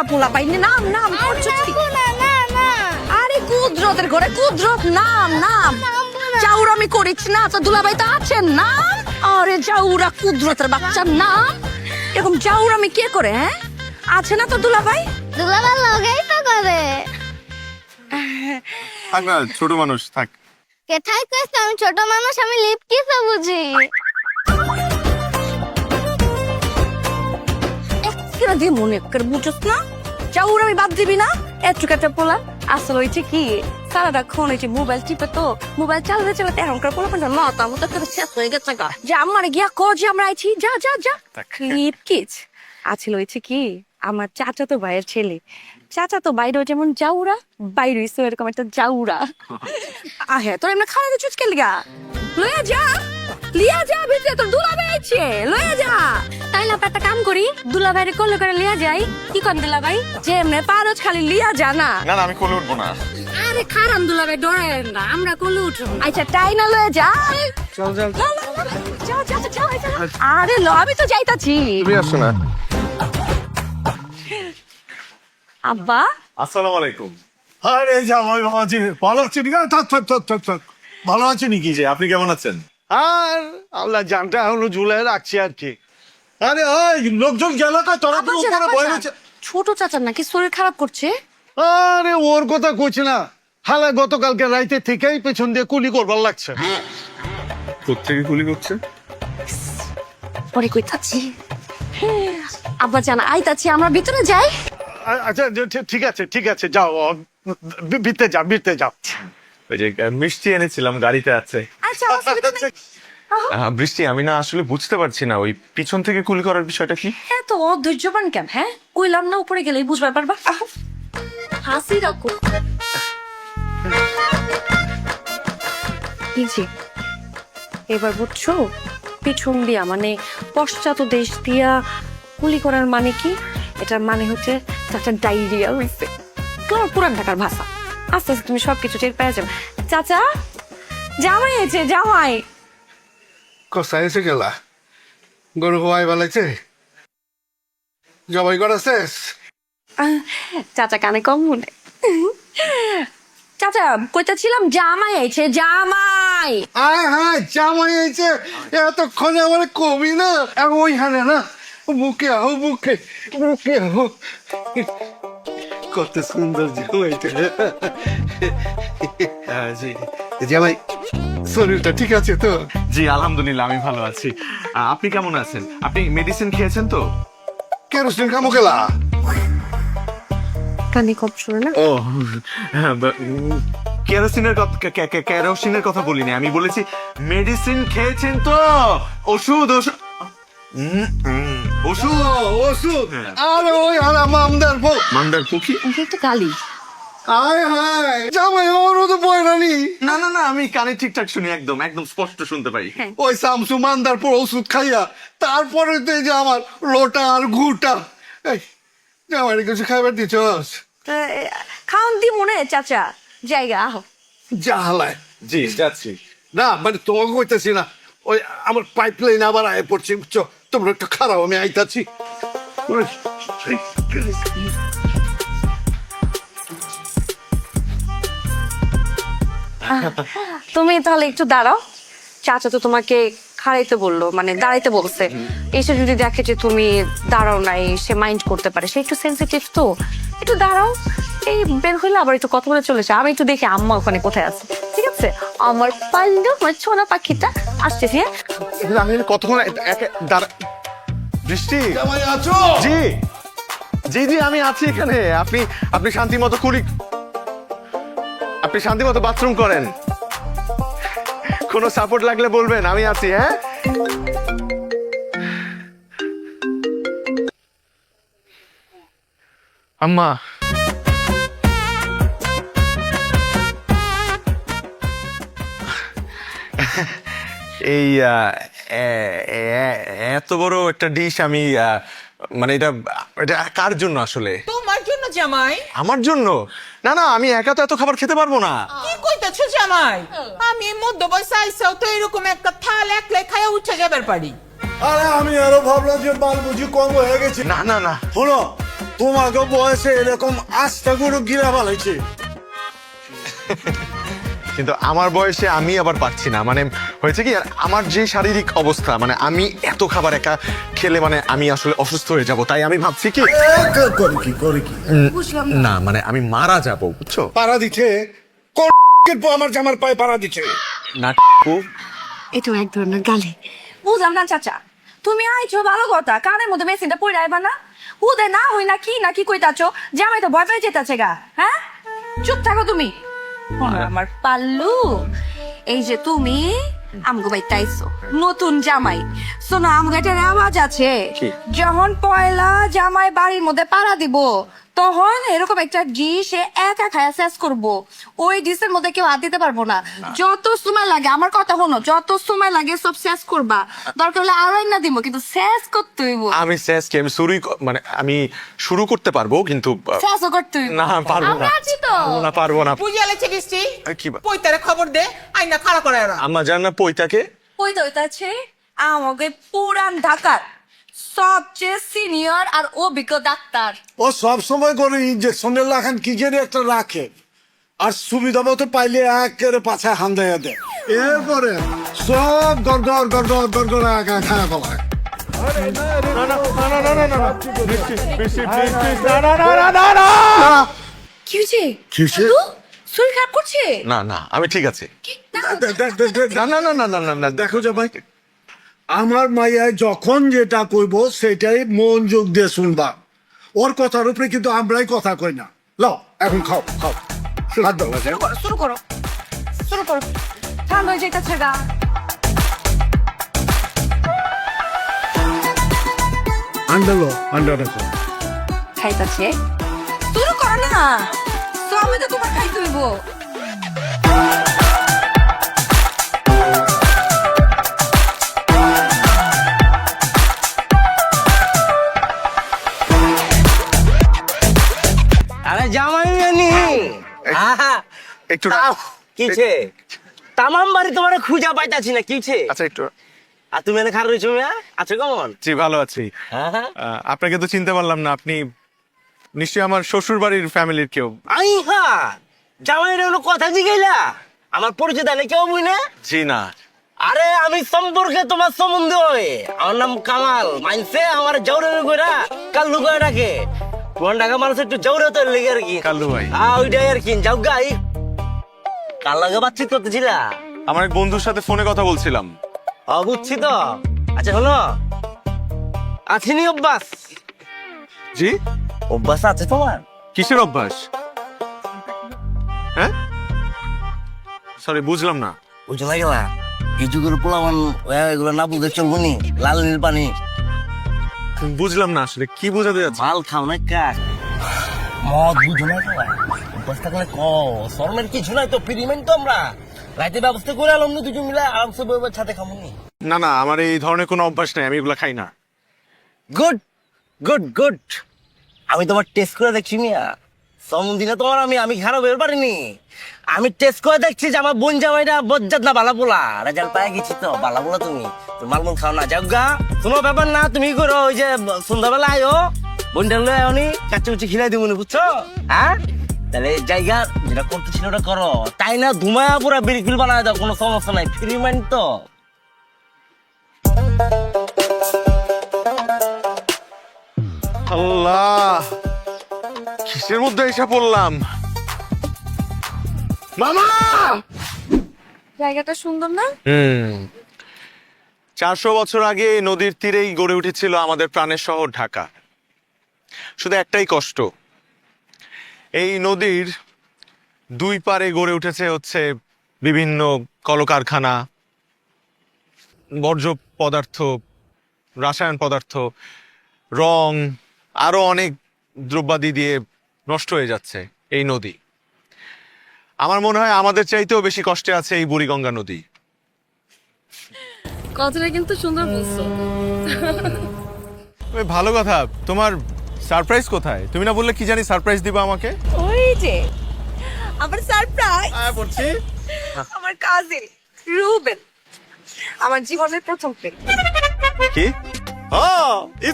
পোলা পাইনি নাম নাম আরে কুদরতের ঘরে কুদরত নাম নাম চাউরামি করিস না তো দুলাভাই তো আছেন নাম আরে চাউরা কুদরতের বাচ্চার নাম এরকম চাউরামি কে করে হ্যাঁ আছে না তো দুলাভাই দুলাভাই লগেই তো করে থাক না, ছোট মানুষ থাক। কে থাকতেছ আমি ছোট মানুষ আমি লিপ কিসে বুঝি কেনা দিয়ে মনে করে বুঝছ না চাউরামি বাদ দিবি না একটু কাটা পোলা আসলে হয়েছে কি সারাক্ষণ হয়েছে মোবাইল টিপে তো মোবাইল চালাতে চালাতে এখনকার পোলা পান্ডা মাথা মতো করে শেষ হয়ে গেছে গা যে আমার গিয়া ক যে আমরা আইছি যা যা যা লিপ কিচ আছিল হয়েছে কি আমার চাচা তো ভাইয়ের ছেলে চাচা তো বাইরেও যেমন জাউরা বাইরে এরকম একটা জাউরা হ্যাঁ তোর এমনি খাওয়া চুচ কে লিগা লইয়া যা লিয়া যা ভিতরে তোর দুলাভাই আছে লইয়া যা তাইলে আমরা একটা কাম করি দুলাভাইরে কোলে করে লিয়া যাই কি কর দুলাভাই যে এমনি পারোজ খালি লিয়া যা না না না, আমি কোলে উঠবো না। আরে খারান দুলাভাই ডরেন না আমরা কোলে উঠব আচ্ছা তাই না লইয়া যা চল চল, যা যা যা যা আরে ল আমি তো যাইতাছি তুমি আসছো না? আব্বা আসসালামু আলাইকুম। আরে জামাই বাবাজি ভালো আছি না? থাক থাক থাক থাক থাক ভালো আছি নাকি? জি, আপনি কেমন আছেন? আর আল্লাহ জানটা এখনো ঝুলাই রাখছি আর কি। আরে ওই লোকজন গেল কা তোরা তো উপরে বয়ে রয়েছে। ছোট চাচার নাকি শরীর খারাপ করছে আরে ওর কথা কইছি না, হালা গতকালকে রাইতে থেকেই পেছন দিয়ে কুলি করবার লাগছে। কোত্থেকে গুলি করছে? পরে কই থাকছি আব্বা জানা আইতাছি আমরা ভিতরে যাই আচ্ছা ঠিক আছে যাও, বিতে যাও বিতে যাও। ওই যে মিষ্টি এনেছিলাম গাড়িতে আছে। আচ্ছা অসুবিধা নেই বৃষ্টি, আমি না আসলে বুঝতে পারছি না ওই পিছন থেকে গুলি করার বিষয়টা কি। এত অধৈর্যবান কেন হ্যাঁ কইলাম না উপরে গেলেই বুঝবার পারবা হাসি রাখো এই যে এবার বুঝছো পিছন দিয়া মানে পশ্চাৎ দেশ দিয়া গুলি করার মানে কি এটার মানে হচ্ছে চাচা ডায়রিয়া হইছে তোমার পুরান ঢাকার ভাষা আস্তে আস্তে তুমি সবকিছু টের পেয়ে যাবে চাচা জামাই আছে জামাই কোথায় এসে গেলা? গরু হওয়াই বেলাইছে, জবাই করা শেষ? চাচা কানে কম মনে চাচা কইতাছিলাম জামাই আছে জামাই আয় হ্যাঁ জামাই আইছে, এতক্ষণে আমার কমি না এখন ওইখানে না, বুকে আহ বুকে বুকে আহ। কত সুন্দর জামাইটা। জি জামাই শরীরটা ঠিক আছে তো? জি, আলহামদুলিল্লাহ আমি ভালো আছি। আপনি কেমন আছেন? আপনি মেডিসিন খেয়েছেন তো? কেরোসিন খামো গেলা? কানে কম শুনে না ও হ্যাঁ, কেরোসিনের কথা বলিনি, আমি বলেছি মেডিসিন খেয়েছেন তো? ওষুধ ওষুধ ওষুধ ওষুধ? আরে ওই হারা মামদার বউ। মান্ডার পুকি? একটু গালি আয় হায় জামাই আমারও তো বয়রানি। না না না, আমি কানে ঠিকঠাক শুনি, একদম একদম স্পষ্ট শুনতে পাই। ওই শামসু মান্দার পর ওষুধ খাইয়া তারপরে তো এই যে আমার লোটা আর ঘুটা। এই জামাই কিছু খাইবার দিছস? খাওন দি মনে চাচা জায়গা আহ জাহালায় জি যাচ্ছি। না মানে তোমাকে কইতেছি না, ওই আমার পাইপ লাইন আবার আয় পড়ছে বুঝছো, তোমরা একটু খারাপ আমি আইতাছি। তুমি তাহলে একটু দাঁড়াও চাচা তো তোমাকে খাড়াইতে বললো মানে দাঁড়াইতে বলছে এসে যদি দেখে যে তুমি দাঁড়াও নাই সে মাইন্ড করতে পারে সে একটু সেন্সিটিভ তো একটু দাঁড়াও এই বের হইলে আবার একটু কথা বলে চলেছে আমি একটু দেখি আম্মা ওখানে কোথায় আছে ঠিক আছে আমার পাল্লু আমার ছোনা পাখিটা আসতেছি হ্যাঁ আমি কতক্ষণ বৃষ্টি? জামাই আছো? জি জি জি আমি আছি এখানে। আপনি আপনি শান্তি মতো আপনি শান্তি মতো বাথরুম করেন, কোনো সাপোর্ট লাগলে বলবেন, আমি আছি। হ্যাঁ আম্মা এই এত বড় একটা ডিশ আমি মানে এটা এটা কার জন্য আসলে? তোমার জন্য জামাই। আমার জন্য? না না, আমি একা তো এত খাবার খেতে পারবো না। কি কইতাছো জামাই? আমি মধ্য বয়সে আইসাও তো এরকম একটা থাল একলাই খাইয়া উঠে যাবার পারি। আরে আমি আরো ভাবলাম যে মাল বুঝি কম হয়ে গেছে। না না না, শোনো তোমাকে বয়সে এরকম আস্তা গরু গিরা বানাইছে। কিন্তু আমার বয়সে আমি আবার পারছি না, মানে হয়েছে কি আর আমার যে শারীরিক অবস্থা, মানে আমি এত খাবার একা খেলে মানে আমি আসলে অসুস্থ হয়ে যাব, তাই আমি ভাবছি কি করে কি বুঝলাম না মানে আমি মারা যাব, বুঝছো? পাড়া দিচ্ছে কোন আমার জামার পায়ে পাড়া দিচ্ছে। না এটাও এক ধরনের গালি। বুঝলাম না চাচা, তুমি আইছো ভালো কথা, কানের মধ্যে মেশিনটা পড়ে আইবা না, উদে না হই না কি কইতাছো, জামাই তো ভয় পেয়ে যেতেছে গা। হ্যাঁ, চুপ থাকো তুমি। আমার পাল্লু, এই যে তুমি আমগো বাইতে আইছো নতুন জামাই, শোনো আমগো একটা আওয়াজ আছে, যখন পয়লা জামাই বাড়ির মধ্যে পাড়া দিব তখন এরকম একটা ডিশ একা খায়া শেষ করবো, ওই ডিশের মধ্যে কেউ হাত দিতে পারবো না। যত সময় লাগে, আমার কথা শোনো, যত সময় লাগে সব শেষ করবা, দরকার হলে আরো না দিব, কিন্তু শেষ করতে হইব। আমি শেষ কি আমি শুরুই মানে আমি শুরু করতে পারবো কিন্তু শেষও করতে হইব। না পারবো না, আমরা আছি তো। না পারবো না। বুঝে লেছে বৃষ্টি কি পৈতারে খবর দে, আইনা খাড়া করে ওরা। আম্মা জান না পৈতাকে ওই তো হইতাছে আমাকে পুরান ঢাকার সবচেয়ে সিনিয়র আর অভিজ্ঞ ডাক্তার। ও সব সময় করে ইঞ্জেকশনের লাখান কি যেন একটা রাখে, আর সুবিধা মতো পাইলে একেবারে পাছায় হান্দাইয়া দেয়, এরপরে সব গড়গড় গড়গড় গড়গড় খারাপ হয়। কি হয়েছে? কিসে? তো শরীর খারাপ করছে? না না আমি ঠিক আছে। না না না না না না না, দেখো যে ভাই, আমার মাইয়ায় যখন যেটা কইব সেটাই মনোযোগ দিয়ে শুনবা, ওর কথার উপরে কিন্তু আমরাই কথা কই না। লও এখন খাও খাও, হাত দাও বাজে। শুরু করো শুরু করো, ঠান্ডা হয়ে যাইতেছে গা। আন্ডা লো, আন্ডা রাখো। খাইতাছে, শুরু করো না, সবই তো তোমার খাইতে হইব। আরে জামাই জানি একটু কিছে তামাম বাড়ি তোমার খুঁজা পাইতাছি না, কিছে? আচ্ছা একটু। আর তুমি এনে খারাপ রয়েছো মিয়া, আছো কেমন? জি ভালো আছি। হ্যাঁ আপনাকে তো চিনতে পারলাম না, আপনি নিশ্চয়ই আমার শ্বশুর বাড়ির ফ্যামিলির কেউ। আই হ্যাঁ, জামাই হলো কথা জিগাইলা, আমার পরিচয় দেয় কেউ বুঝ না? জি না। আরে আমি সম্পর্কে তোমার সম্বন্ধ হয়ে, আমার নাম কামাল, মানছে আমার জৌরে কইরা কাল্লু কইরা ডাকে, কোন ঢাকা মানুষ একটু জৌরে তো লেগে আর কি। কাল্লু ভাই। ওইটাই আর কি, যাও গাই কার লাগে বাতচিত করতেছিলা? আমার এক বন্ধুর সাথে ফোনে কথা বলছিলাম। বুঝছি তো। আচ্ছা হলো আছিনি অভ্যাস? জি? অভ্যাস আছে তোমার? কিসের অভ্যাস? হ্যাঁ সরি বুঝলাম না। বুঝে না গেলা, এই যুগের পোলামান এগুলো না বুঝে চলবো নি, লাল নীল পানি। বুঝলাম না আসলে কি বোঝাতে যাচ্ছে। মাল খাও না কাক, মদ বুঝো না গেলা, অভ্যাস থাকলে শর্মের কিছু নাই তো, পিরিমেন্ট তো আমরা রাইতে ব্যবস্থা করে আলম না, দুজন মিলে আরামসে বইবার ছাতে খামো নি। না না আমার এই ধরনের কোনো অভ্যাস নাই, আমি এগুলো খাই না। গুড গুড গুড, আমি তোমার টেস্ট করে দেখছি মিয়া, সমদিনে তোমার আমি খারাপ বের পারিনি, আমি টেস্ট করে দেখছি যে আমার বোন জামাইটা বজ্জাত না বালা পোলা, রেজাল্ট পাই গেছি তো বালা পোলা, তুমি মালমুল খাও না, যাও গা, কোনো ব্যাপার না, তুমি করো ওই যে সন্ধ্যাবেলা আয়ো, বোনটা লয়ে আনি কাচ্চি উচ্চি খিলাই দিব না, বুঝছো? হ্যাঁ তাহলে জায়গা যেটা করতেছিল ওটা করো, তাই না ধুমায়া পুরা বিরিফিল বানায় দাও, কোনো সমস্যা নাই, ফ্রি মাইন্ড তো। আল্লাহ কিসের মধ্যে এসে পড়লাম। মামা জায়গাটা সুন্দর না? 400 বছর আগে এই নদীর তীরেই গড়ে উঠেছিল আমাদের প্রাণের শহর ঢাকা। শুধু একটাই কষ্ট, এই নদীর দুই পারে গড়ে উঠেছে হচ্ছে বিভিন্ন কলকারখানা, বর্জ্য পদার্থ, রাসায়ন পদার্থ, রং, আরো অনেক দ্রব্যাদি দিয়ে নষ্ট হয়ে যাচ্ছে এই নদী। আমার মনে হয় আমাদের চাইতেও বেশি কষ্টে আছে এই বুড়িগঙ্গা নদী। কথাটা কিন্তু সুন্দর বলছো। ভালো কথা। তোমার সারপ্রাইজ কোথায়? তুমি না বললে কি জানি সারপ্রাইজ দিবা আমাকে? ওই যে আমার সারপ্রাইজ, পড়ছি আমার কাজিন রুবেল, আমার জীবনের প্রথম প্রেম। কি?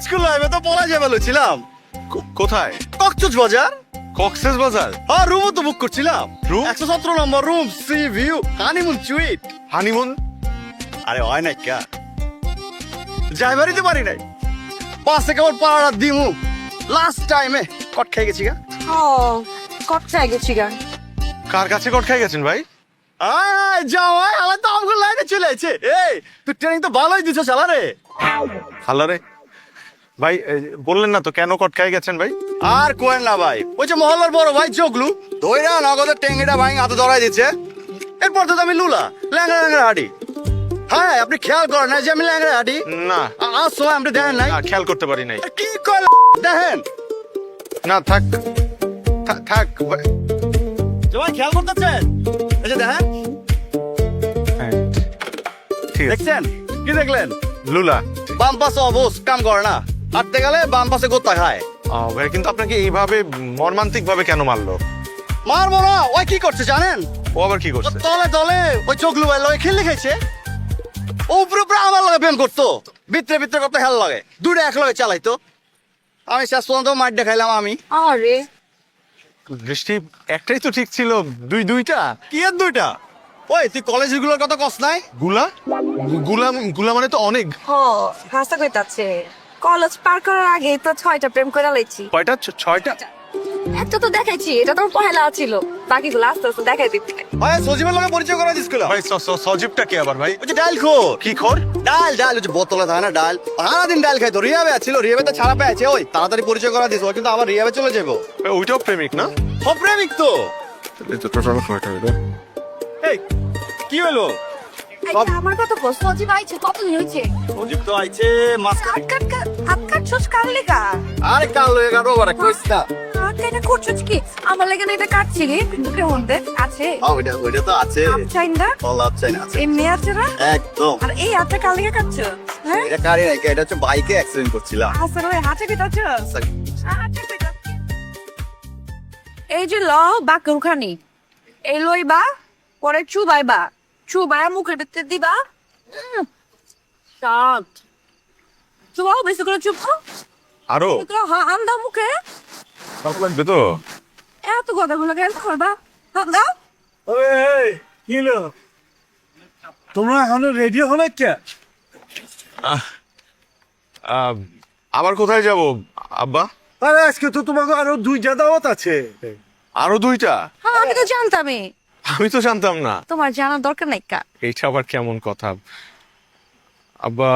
স্কুল লাইফে তো পড়া যাবে ছিলাম। কোথায়? কক্সবাজার। কক্সেস বাজার। আর রুমও তো বুক করছিলাম। Room? 117 number room, sea view, honeymoon suite. Honeymoon? আরে হয় না কা, যাইবারই তো পারি নাই। পাশে কেমন পাড়া দিমু, লাস্ট টাইমে কট খেয়ে গেছি গা। ও কচ্ছায় গেছি গা। কার কাছে কট খাই গেছেন ভাই? আয় যাওয়াই আমার তো আমগুলো লাইনে চলে আছে। এই তুই ট্রেনিং তো ভালোই দিছো শালা রে। হালারে ভাই, বললেন না তো কেন কট খাই গেছেন ভাই? আর কোয়েন না ভাই, ওই যে মহল্লার বড় ভাই চোগলু দইরা নগদের টেঙ্গিটা ভাই হাতে ধরাই দিচ্ছে। এরপর তো আমি লুলা ল্যাংড়া ল্যাংড়া হাঁটি। হ্যাঁ আপনি খেয়াল করেন না যে আমি ল্যাংড়া হাঁটি? না আজ সময় আপনি দেখেন নাই? খেয়াল করতে পারি নাই। কি কয় দেখেন? না থাক থাক ভাই। ভাই খেয়াল করতেছেন? এই যে দেখেন, হ্যাঁ, ঠিক আছে। দেখছেন কি দেখলেন? লুলা। বাম পাশে অবশ কাম করে না, হাঁটতে গেলে বাম পাশে গোত্তা খায়। ভাই কিন্তু আপনাকে এইভাবে মর্মান্তিক ভাবে কেন মারলো? মারবো না, ওই কি করছে জানেন? ও আবার কি ও করছে? তলে তলে ওই চোখলু ভাই লগে খেলে খাইছে। ও উপরে উপরে আমার লগে প্রেম করতো, ভিতরে ভিতরে করতে হেল লাগে, দুটো এক লগে চালাইতো। আমি শেষ পর্যন্ত মার দেখাইলাম আমি। আরে দৃষ্টি একটাই তো ঠিক ছিল, দুইটা কি এর দুইটা? ওই তুই কলেজগুলোর কথা কস নাই? গুলা। গুলা মানে তো অনেক। হ হাসা কইতাছে কলেজ পার করার আগে তো 6টা প্রেম করে লাইছি। কয়টা? 6টা? একটা তো দেখাইছি, এটা তো পহেলা ছিল, বাকিগুলো আস্তে আস্তে দেখাই দিচ্ছি। ভাই সজীবের লগে পরিচয় করা দিছিল। ভাই সজীবটা কে আবার ভাই? ওই যে ডাল খোর। কি খোর? ডাল ডাল ওই যে বোতলে থাকে না ডাল, সারাদিন ডাল খাইতো। রিয়াবে ছিল, রিয়াবে তো ছাড়া পেয়েছে। ওই তাড়াতাড়ি পরিচয় করা দিস, ও কিন্তু আবার রিয়াবে চলে যাবো। ওইটাও প্রেমিক না? সব প্রেমিক তো। টোটাল কয়টা হইলো? এই কি হলো? আচ্ছা, আমার কথা বল, সজীব আইছে কতদিন হইছে? সজীব তো আইছে মাস। হাত কাটছস কার লেগা? আরে কাল হয়ে গেল ওরা কইছ না। হাত কাটা করছস কি? আমার লেগে না এটা কাটছিলি, বুকের মধ্যে আছে। ওইটা তো আছে। চাইন্দা কলাপ চাই না আছে এমনি আছে না? একদম। আর এই হাতটা কার লেগে কাটছস? হ্যাঁ এটা কারি নাই, এটা হচ্ছে বাইকে অ্যাক্সিডেন্ট করছিলাম। হাসান ওই হাতে কাটছস? এই যে ল বাকুরখানি এই লইবা, পরে চুবাইবা, চুবাইয়া মুখের ভিতরে দিবা। সাত চুবাও, বেশি করে চুবাও। আরো হ্যাঁ আন্দা মুখে। লাগবে তো। এত কথাগুলো কেন করবা? আন্দা কি হলো? তোমরা এখনো রেডি হলে কে? আবার কোথায় যাব আব্বা? আরে আজকে তো তোমাকে আরো 2টা দাওয়াত আছে। আরো 2টা? হ্যাঁ আমি তো জানতামই। আমি তো জানতাম না। তোমার জানার দরকার নাই কা। এইটা আবার কেমন কথা আব্বা?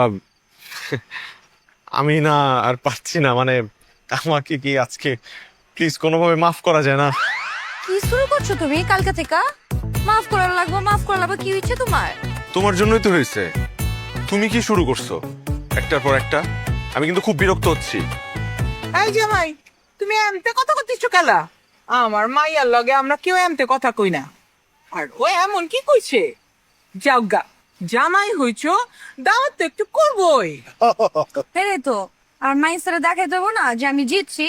আমি না আর পারছি না, মানে আমাকে কি আজকে প্লিজ কোনোভাবে মাফ করা যায় না? কি শুরু করছো তুমি কালকে থেকে? মাফ করার লাগবে, মাফ করার লাগবে, কি হচ্ছে তোমার? তোমার জন্যই তো হয়েছে। তুমি কি শুরু করছো একটার পর একটা? আমি কিন্তু খুব বিরক্ত হচ্ছি। এই জামাই, তুমি এমতে কথা কইতেছো কেলা? আমার মাইয়ার লগে আমরা কেউ এমতে কথা কই না। আর ও এমন কি কইছে? যাওগা, জামাই হইছো, দাওয়াত তো একটু করবই। হেরে তো আর মাইসারে দেখাই দেবো না যে আমি জিতছি।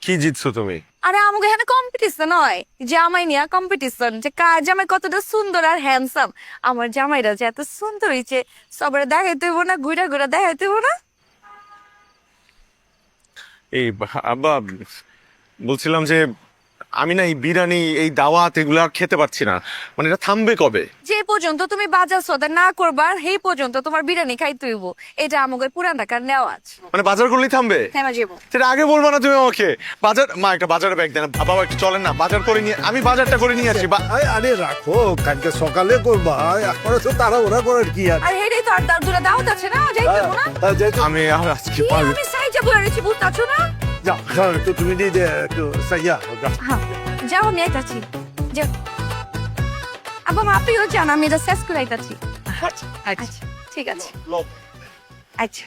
কি জিতছো তুমি? আরে আমাকে এখানে কম্পিটিশন হয়, জামাই নিয়ে কম্পিটিশন, যে কার জামাই কতটা সুন্দর আর হ্যান্ডসাম। আমার জামাইরা যে এত সুন্দর হয়েছে সবার দেখাইতে হইব না, ঘুরা ঘুরা দেখাইতে হইব না। এই আব্বা বলছিলাম যে আমি না এই বিরিয়ানি, এই দাওয়াত এগুলো আর খেতে পারছি না। মানে এটা থামবে কবে? যে পর্যন্ত তুমি বাজার সদা না করবার সেই পর্যন্ত তোমার বিরিয়ানি খাইতে হইব। এটা আমাকে পুরান ঢাকার নেওয়াজ। মানে বাজার করলেই থামবে? হ্যাঁ যাবো। সেটা আগে বলবো না তুমি আমাকে? বাজার, মা একটা বাজারে ব্যাগ দেন। বাবা একটু চলেন না, বাজার করে নিয়ে, আমি বাজারটা করে নিয়ে আসি। আরে রাখো, কালকে সকালে করবা। এখনো তো তাড়াহুড়া করার কি আছে? আর হেরেই তো আর তার দুটা দাওয়াত আছে না, যাইতে হইব না। আমি আর আজকে কি পারবো। আমি সাইজা বলে রেছি, বুঝতাছো না? যাও যাও, তো তুমি দিয়ে একটু সাইয়া যাও। হ্যাঁ যাও, আমি আইতাছি। যাও আব্বা, আপনিও যান, আমি এটা শেষ করে আইতাছি। আচ্ছা ঠিক আছে। আচ্ছা